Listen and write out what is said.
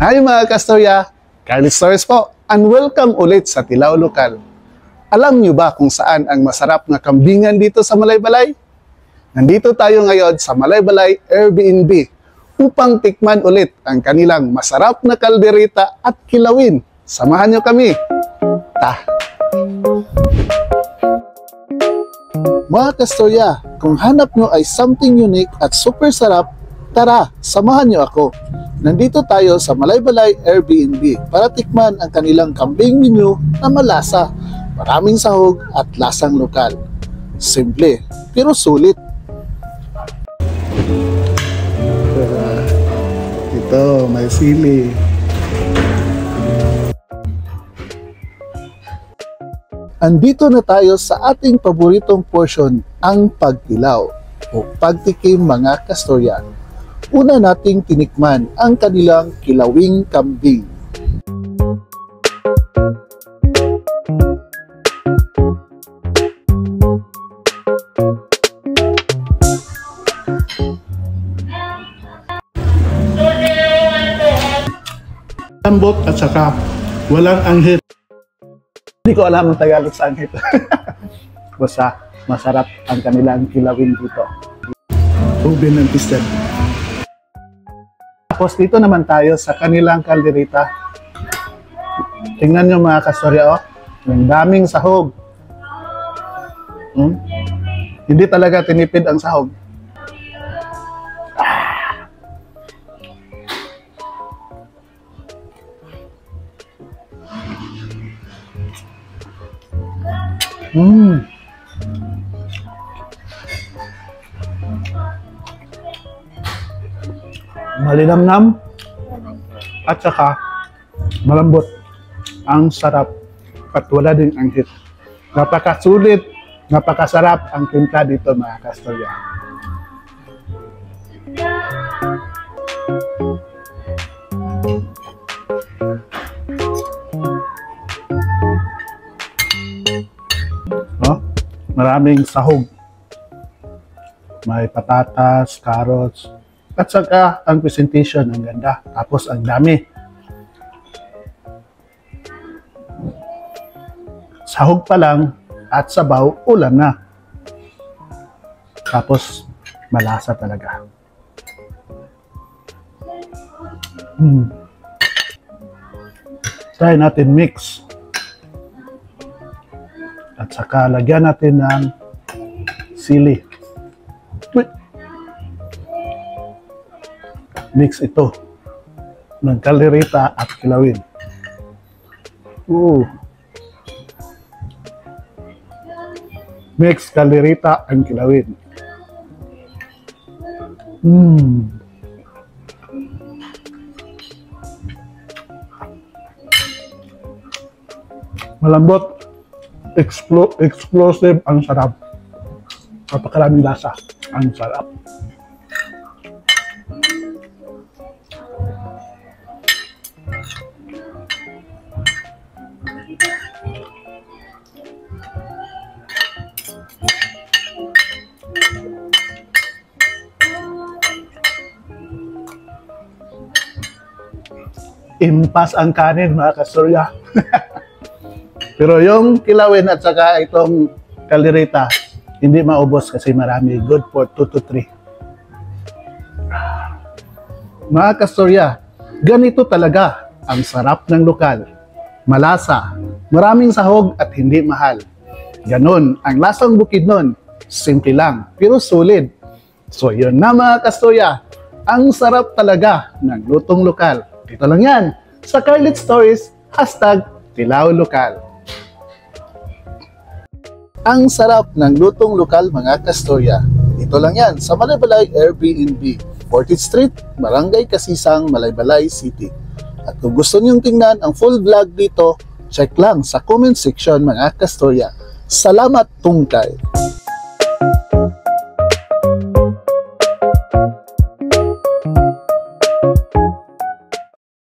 Hi mga kastorya, Carlos Torres po, and welcome ulit sa Tilaw Lokal. Alam nyo ba kung saan ang masarap na kambingan dito sa Malaybalay? Nandito tayo ngayon sa Malaybalay Airbnb upang tikman ulit ang kanilang masarap na kaldereta at kilawin. Samahan nyo kami. Mga kastorya, kung hanap nyo ay something unique at super sarap, tara, samahan nyo ako. Nandito tayo sa Malaybalay Airbnb para tikman ang kanilang kambing menu na malasa, maraming sahog at lasang lokal. Simple, pero sulit. Ito, may sili. Andito na tayo sa ating paboritong portion, ang pagtilaw o pagtikim mga kastorya. Una nating tinikman ang kanilang kilawing kambing. Lambot at saka walang anghit. Hindi ko alam ang Tagalog sa anghit. Basta masarap ang kanilang kilawin dito. Ruben and Pisted. Tapos dito naman tayo sa kanilang kaldereta. Tingnan nyo mga kastorya, oh. Yung daming sahog. Hindi talaga tinipid ang sahog. Malinamnam at saka malambot. Ang sarap at wala ding anghit. Napakasulit, napakasarap ang timpla dito mga kastorya. Oh, maraming sahog. May patatas, carrots, at saka ang presentation ang ganda. Tapos ang dami. Sahog pa lang at sabaw, ulam na. Tapos malasa talaga. Try natin mix. At saka lagyan natin ng sili. Mix ito ng kaldereta at kilawin. Mix kaldereta and kilawin. Malambot, explosive, ang sarap. Napakaraming lasa, ang sarap. Impas ang kanin mga kastorya. Pero yung kilawin at saka itong kaldereta, hindi maubos kasi marami. Good for 2 to 3. Mga kastorya, ganito talaga ang sarap ng lokal. Malasa, maraming sahog at hindi mahal. Ganon ang lasang Bukidnon. Simple lang, pero solid. So yun na mga kastorya, ang sarap talaga ng lutong lokal. Dito lang yan, sa Carlet Stories, #TilawLokal. Ang sarap ng lutong lokal mga kastorya. Dito lang yan, sa Malaybalay Airbnb, 40th Street, Barangay Kasisang, Malaybalay City. At kung gusto niyong tingnan ang full vlog dito, check lang sa comment section mga kastorya. Salamat tungkay!